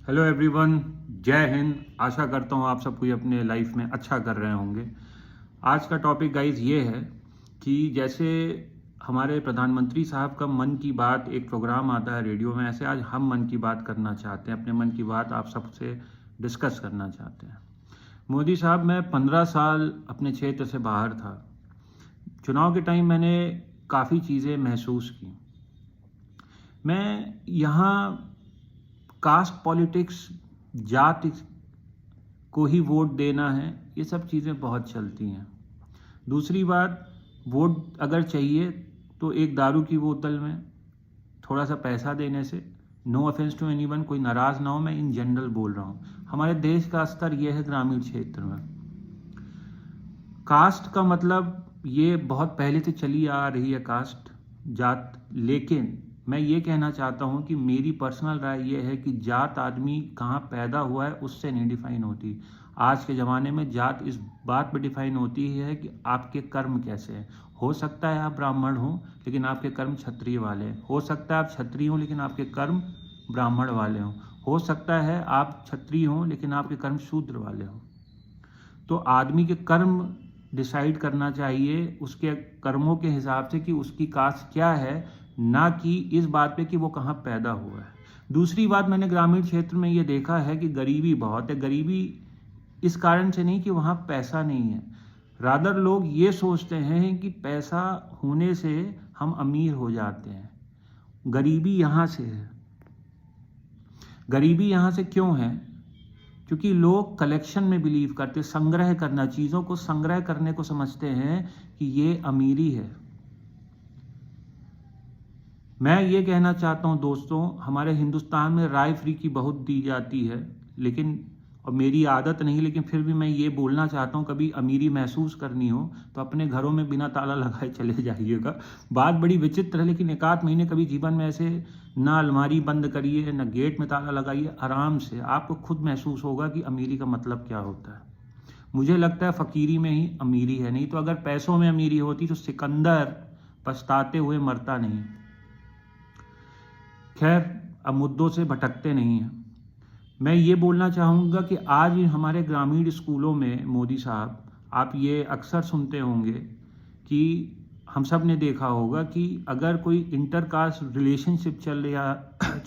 Hello everyone, जय हिंद। आशा करता हूँ आप सब कोई अपने लाइफ में अच्छा कर रहे होंगे। आज का टॉपिक गाइज ये है कि जैसे हमारे प्रधानमंत्री साहब का मन की बात एक प्रोग्राम आता है रेडियो में, ऐसे आज हम मन की बात करना चाहते हैं। अपने मन की बात आप सबसे डिस्कस करना चाहते हैं। मोदी साहब, मैं 15 साल अपने क्षेत्र से बाहर था। चुनाव के टाइम मैंने काफ़ी चीज़ें महसूस की। मैं यहाँ कास्ट पॉलिटिक्स, जाति को ही वोट देना है, ये सब चीज़ें बहुत चलती हैं। दूसरी बात, वोट अगर चाहिए तो एक दारू की बोतल में थोड़ा सा पैसा देने से, नो ऑफेंस टू एनीवन, कोई नाराज़ ना हो, मैं इन जनरल बोल रहा हूँ। हमारे देश का स्तर ये है ग्रामीण क्षेत्र में। कास्ट का मतलब ये बहुत पहले से चली आ रही है, कास्ट, जात। लेकिन मैं ये कहना चाहता हूँ कि मेरी पर्सनल राय ये है कि जात आदमी कहाँ पैदा हुआ है उससे नहीं डिफाइन होती। आज के ज़माने में जात इस बात पर डिफाइन होती है कि आपके कर्म कैसे हैं। हो सकता है आप ब्राह्मण हो लेकिन आपके कर्म क्षत्रिय वाले हैं। हो सकता है आप क्षत्रिय हो लेकिन आपके कर्म ब्राह्मण वाले हों। हो सकता है आप क्षत्रिय हों लेकिन आपके कर्म शूद्र वाले हों। तो आदमी के कर्म डिसाइड करना चाहिए उसके कर्मों के हिसाब से कि उसकी कास्ट क्या है, ना कि इस बात पे कि वो कहाँ पैदा हुआ है। दूसरी बात, मैंने ग्रामीण क्षेत्र में ये देखा है कि गरीबी बहुत है। गरीबी इस कारण से नहीं कि वहाँ पैसा नहीं है, रादर लोग ये सोचते हैं कि पैसा होने से हम अमीर हो जाते हैं। गरीबी यहाँ से है। गरीबी यहाँ से क्यों है? क्योंकि लोग कलेक्शन में बिलीव करते, संग्रह करना, चीज़ों को संग्रह करने को समझते हैं कि ये अमीरी है। मैं ये कहना चाहता हूँ दोस्तों, हमारे हिंदुस्तान में राय फ्री की बहुत दी जाती है, लेकिन, और मेरी आदत नहीं, लेकिन फिर भी मैं ये बोलना चाहता हूँ, कभी अमीरी महसूस करनी हो तो अपने घरों में बिना ताला लगाए चले जाइएगा। बात बड़ी विचित्र है, लेकिन एक आध महीने कभी जीवन में ऐसे ना अलमारी बंद करिए, ना गेट में ताला लगाइए, आराम से आपको खुद महसूस होगा कि अमीरी का मतलब क्या होता है। मुझे लगता है फ़कीरी में ही अमीरी है, नहीं तो अगर पैसों में अमीरी होती तो सिकंदर पछताते हुए मरता नहीं। खैर, अब मुद्दों से भटकते नहीं हैं। मैं ये बोलना चाहूँगा कि आज हमारे ग्रामीण स्कूलों में मोदी साहब, आप ये अक्सर सुनते होंगे कि हम सब ने देखा होगा कि अगर कोई इंटर कास्ट रिलेशनशिप चल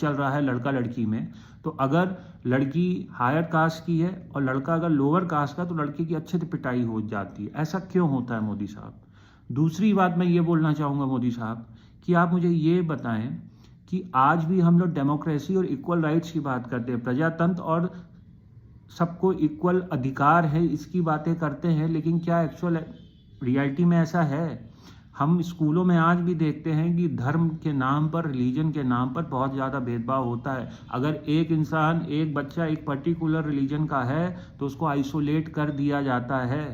रहा है लड़का लड़की में, तो अगर लड़की हायर कास्ट की है और लड़का अगर लोअर कास्ट का, तो लड़के की अच्छे से पिटाई हो जाती है। ऐसा क्यों होता है मोदी साहब? दूसरी बात मैं ये बोलना चाहूँगा मोदी साहब कि आप मुझे ये बताएं कि आज भी हम लोग डेमोक्रेसी और इक्वल राइट्स की बात करते हैं, प्रजातंत्र और सबको इक्वल अधिकार है, इसकी बातें करते हैं, लेकिन क्या एक्चुअल रियलिटी में ऐसा है? हम स्कूलों में आज भी देखते हैं कि धर्म के नाम पर, रिलीजन के नाम पर बहुत ज़्यादा भेदभाव होता है। अगर एक इंसान, एक बच्चा एक पर्टिकुलर रिलीजन का है तो उसको आइसोलेट कर दिया जाता है।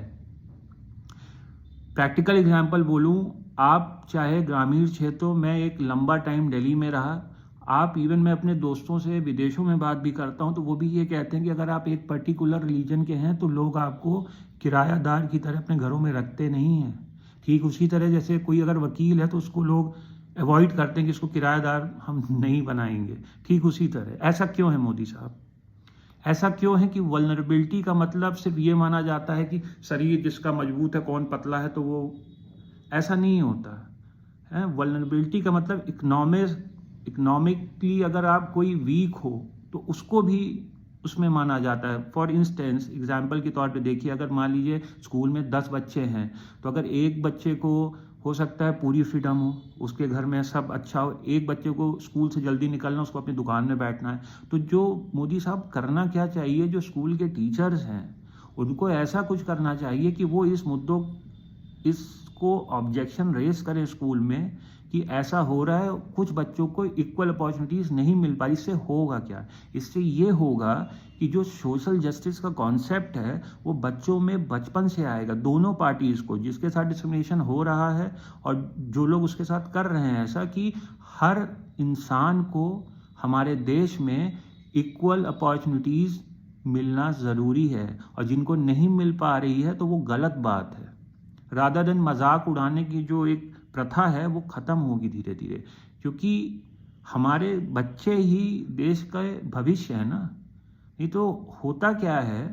प्रैक्टिकल एग्जाम्पल बोलूँ, आप चाहे ग्रामीण क्षेत्रों में, एक लंबा टाइम दिल्ली में रहा, आप इवन मैं अपने दोस्तों से विदेशों में बात भी करता हूँ तो वो भी ये कहते हैं कि अगर आप एक पर्टिकुलर रिलीजन के हैं तो लोग आपको किरायादार की तरह अपने घरों में रखते नहीं हैं। ठीक उसी तरह जैसे कोई अगर वकील है तो उसको लोग अवॉइड करते हैं कि इसको किरायादार हम नहीं बनाएंगे, ठीक उसी तरह। ऐसा क्यों है मोदी साहब? ऐसा क्यों है कि वल्नरेबिलिटी का मतलब सिर्फ ये माना जाता है कि शरीर जिसका मजबूत है, कौन पतला है, तो वो, ऐसा नहीं होता है। वल्नरेबिलिटी का मतलब इकोनॉमिकली अगर आप कोई वीक हो तो उसको भी उसमें माना जाता है। फॉर इंस्टेंस, एग्जाम्पल के तौर पे देखिए, अगर मान लीजिए स्कूल में 10 बच्चे हैं तो अगर एक बच्चे को हो सकता है पूरी फ्रीडम हो, उसके घर में सब अच्छा हो, एक बच्चे को स्कूल से जल्दी निकलना, उसको अपनी दुकान में बैठना है, तो जो मोदी साहब करना क्या चाहिए, जो स्कूल के टीचर्स हैं उनको ऐसा कुछ करना चाहिए कि वो इसको ऑब्जेक्शन रेस करें स्कूल में कि ऐसा हो रहा है, कुछ बच्चों को इक्वल अपॉर्चुनिटीज नहीं मिल पा रही। इससे होगा क्या? इससे ये होगा कि जो सोशल जस्टिस का कॉन्सेप्ट है वो बच्चों में बचपन से आएगा। दोनों पार्टीज को, जिसके साथ डिस्क्रिमिनेशन हो रहा है और जो लोग उसके साथ कर रहे हैं ऐसा, कि हर इंसान को हमारे देश में इक्वल अपॉर्चुनिटीज मिलना ज़रूरी है, और जिनको नहीं मिल पा रही है तो वो गलत बात है। रादर देन मजाक उड़ाने की जो एक प्रथा है वो ख़त्म होगी धीरे धीरे, क्योंकि हमारे बच्चे ही देश का भविष्य है ना। नहीं तो होता क्या है,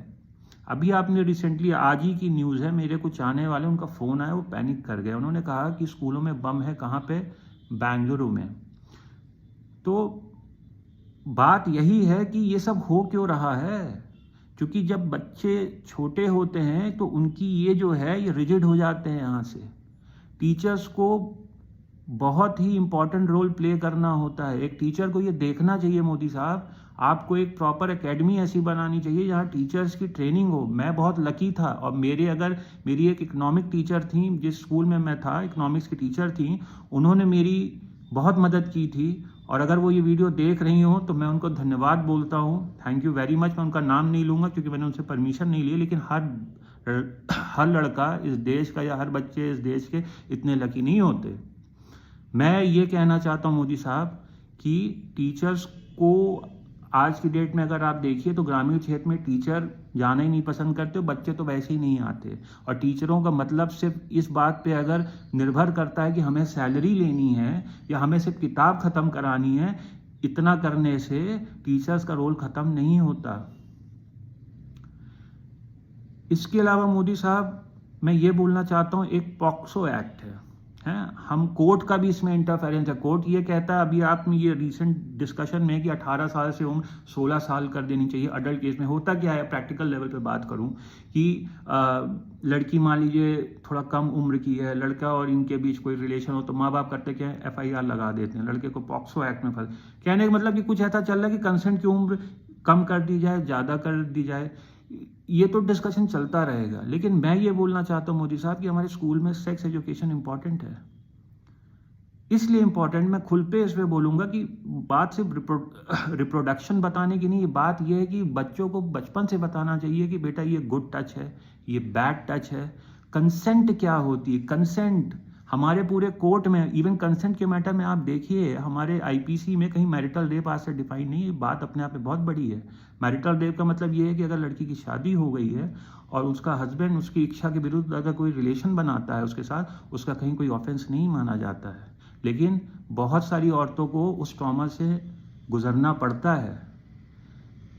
अभी आपने रिसेंटली आज ही की न्यूज़ है, मेरे कुछ आने वाले उनका फ़ोन आया, वो पैनिक कर गए। उन्होंने कहा कि स्कूलों में बम है, कहाँ पे? बेंगलुरु में। तो बात यही है कि ये सब हो क्यों रहा है, क्योंकि जब बच्चे छोटे होते हैं तो उनकी ये जो है ये रिजिड हो जाते हैं। यहाँ से टीचर्स को बहुत ही इम्पॉर्टेंट रोल प्ले करना होता है। एक टीचर को ये देखना चाहिए, मोदी साहब, आपको एक प्रॉपर एकेडमी ऐसी बनानी चाहिए जहाँ टीचर्स की ट्रेनिंग हो। मैं बहुत लकी था, और मेरी एक इकोनॉमिक टीचर थी, जिस स्कूल में मैं था इकोनॉमिक्स की टीचर थी, उन्होंने मेरी बहुत मदद की थी। और अगर वो ये वीडियो देख रही हो तो मैं उनको धन्यवाद बोलता हूँ, थैंक यू वेरी मच। मैं उनका नाम नहीं लूँगा क्योंकि मैंने उनसे परमिशन नहीं ली, लेकिन हर लड़का इस देश का या हर बच्चे इस देश के इतने लकी नहीं होते। मैं ये कहना चाहता हूँ मोदी साहब कि टीचर्स को आज की डेट में अगर आप देखिए तो ग्रामीण क्षेत्र में टीचर जाना ही नहीं पसंद करते, बच्चे तो वैसे ही नहीं आते। और टीचरों का मतलब सिर्फ इस बात पे अगर निर्भर करता है कि हमें सैलरी लेनी है या हमें सिर्फ किताब ख़त्म करानी है, इतना करने से टीचर्स का रोल ख़त्म नहीं होता। इसके अलावा मोदी साहब मैं ये बोलना चाहता हूँ, एक पॉक्सो एक्ट है, हम कोर्ट का भी इसमें इंटरफेरेंस है। कोर्ट ये कहता है, अभी आप में ये रिसेंट डिस्कशन में कि 18 साल से उम्र 16 साल कर देनी चाहिए अडल्ट केस में। होता क्या है, प्रैक्टिकल लेवल पे बात करूं कि लड़की मान लीजिए थोड़ा कम उम्र की है, लड़का और इनके बीच कोई रिलेशन हो तो माँ बाप करते क्या है, FIR लगा देते हैं, लड़के को पॉक्सो एक्ट में फंस। कहने का मतलब कि कुछ ऐसा चल रहा है कि कंसेंट की उम्र कम कर दी जाए, ज़्यादा कर दी जाए। ये तो डिस्कशन चलता रहेगा, लेकिन मैं ये बोलना चाहता हूँ मोदी साहब कि हमारे स्कूल में सेक्स एजुकेशन इंपॉर्टेंट है। इसलिए इंपॉर्टेंट, मैं खुल पे इस पे बोलूँगा कि बात सिर्फ रिप्रोडक्शन बताने की नहीं, बात यह है कि बच्चों को बचपन से बताना चाहिए कि बेटा ये गुड टच है, ये बैड टच है, कंसेंट क्या होती है। कंसेंट हमारे पूरे कोर्ट में, इवन कंसेंट के मैटर में आप देखिए हमारे IPC में कहीं मैरिटल रेप आज से डिफाइन नहीं है। बात अपने आप में बहुत बड़ी है। मैरिटल रेप का मतलब ये है कि अगर लड़की की शादी हो गई है और उसका हस्बैंड उसकी इच्छा के विरुद्ध अगर कोई रिलेशन बनाता है उसके साथ, उसका कहीं कोई ऑफेंस नहीं माना जाता है। लेकिन बहुत सारी औरतों को उस ट्रॉमा से गुजरना पड़ता है।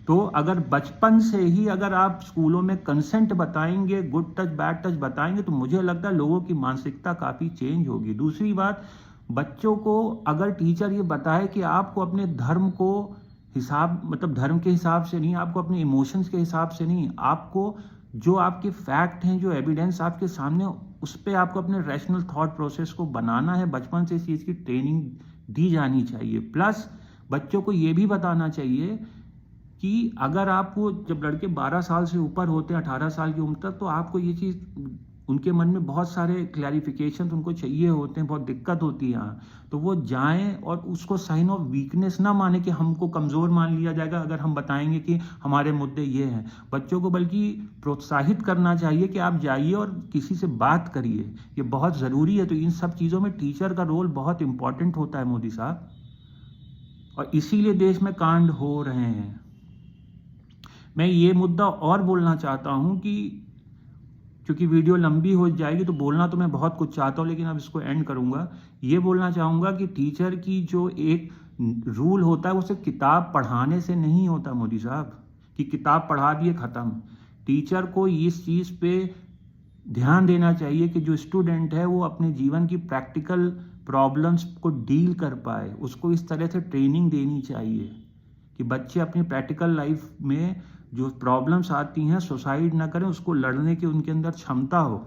तो अगर बचपन से ही अगर आप स्कूलों में कंसेंट बताएंगे, गुड टच बैड टच बताएंगे, तो मुझे लगता है लोगों की मानसिकता काफ़ी चेंज होगी। दूसरी बात, बच्चों को अगर टीचर ये बताए कि आपको अपने धर्म को मतलब धर्म के हिसाब से नहीं, आपको अपने इमोशंस के हिसाब से नहीं, आपको जो आपके फैक्ट हैं, जो एविडेंस आपके सामने, उस पर आपको अपने रैशनल थॉट प्रोसेस को बनाना है। बचपन से इस चीज़ की ट्रेनिंग दी जानी चाहिए। प्लस बच्चों को ये भी बताना चाहिए कि अगर आपको, जब लड़के 12 साल से ऊपर होते हैं, 18 साल की उम्र तक, तो आपको ये चीज़, उनके मन में बहुत सारे क्लैरिफिकेशन उनको चाहिए होते हैं, बहुत दिक्कत होती है यहाँ। तो वो जाएं और उसको साइन ऑफ वीकनेस ना माने कि हमको कमज़ोर मान लिया जाएगा अगर हम बताएंगे कि हमारे मुद्दे ये हैं। बच्चों को बल्कि प्रोत्साहित करना चाहिए कि आप जाइए और किसी से बात करिए, ये बहुत ज़रूरी है। तो इन सब चीज़ों में टीचर का रोल बहुत इंपॉर्टेंट होता है मोदी साहब, और इसीलिए देश में कांड हो रहे हैं। मैं ये मुद्दा और बोलना चाहता हूँ कि क्योंकि वीडियो लंबी हो जाएगी तो बोलना तो मैं बहुत कुछ चाहता हूँ, लेकिन अब इसको एंड करूँगा। ये बोलना चाहूँगा कि टीचर की जो एक रूल होता है वो सिर्फ किताब पढ़ाने से नहीं होता मोदी साहब, कि किताब पढ़ा दिए ख़त्म। टीचर को इस चीज़ पे ध्यान देना चाहिए कि जो स्टूडेंट है वो अपने जीवन की प्रैक्टिकल प्रॉब्लम्स को डील कर पाए। उसको इस तरह से ट्रेनिंग देनी चाहिए कि बच्चे अपनी प्रैक्टिकल लाइफ में जो प्रॉब्लम्स आती हैं सुसाइड ना करें, उसको लड़ने की उनके अंदर क्षमता हो।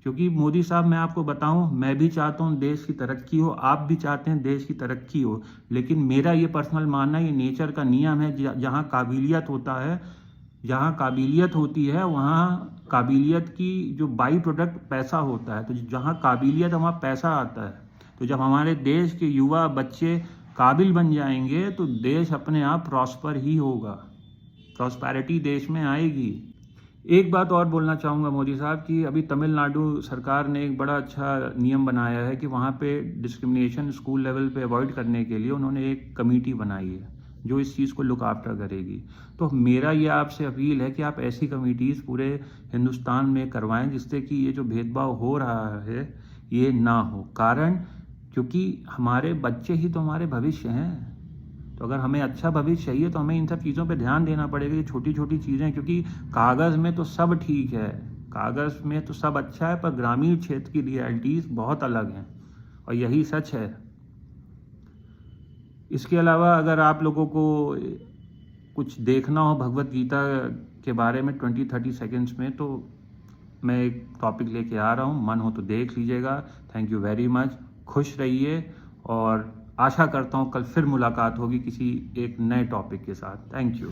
क्योंकि मोदी साहब, मैं आपको बताऊं, मैं भी चाहता हूं देश की तरक्की हो, आप भी चाहते हैं देश की तरक्की हो, लेकिन मेरा ये पर्सनल मानना, ये नेचर का नियम है, जहां काबिलियत होता है, जहां काबिलियत होती है, वहां काबिलियत की जो बाई प्रोडक्ट पैसा होता है। तो जहां काबिलियत है वहां पैसा आता है। तो जब हमारे देश के युवा बच्चे काबिल बन जाएंगे तो देश अपने आप प्रॉस्पर ही होगा, प्रॉस्पेरिटी देश में आएगी। एक बात और बोलना चाहूँगा मोदी साहब कि अभी तमिलनाडु सरकार ने एक बड़ा अच्छा नियम बनाया है कि वहाँ पे डिस्क्रिमिनेशन स्कूल लेवल पे अवॉइड करने के लिए उन्होंने एक कमेटी बनाई है जो इस चीज़ को लुक आफ्टर करेगी। तो मेरा ये आपसे अपील है कि आप ऐसी कमेटीज़ पूरे हिंदुस्तान में करवाएं जिससे कि ये जो भेदभाव हो रहा है ये ना हो। कारण क्योंकि हमारे बच्चे ही तो हमारे भविष्य हैं। तो अगर हमें अच्छा भविष्य चाहिए तो हमें इन सब चीज़ों पे ध्यान देना पड़ेगा, ये छोटी छोटी चीज़ें, क्योंकि कागज़ में तो सब ठीक है, कागज़ में तो सब अच्छा है, पर ग्रामीण क्षेत्र की रियलिटीज़ बहुत अलग हैं और यही सच है। इसके अलावा अगर आप लोगों को कुछ देखना हो भगवत गीता के बारे में 20-30 सेकंड्स में, तो मैं एक टॉपिक लेके आ रहा हूँ, मन हो तो देख लीजिएगा। थैंक यू वेरी मच, खुश रहिए और आशा करता हूँ कल फिर मुलाकात होगी किसी एक नए टॉपिक के साथ। Thank you.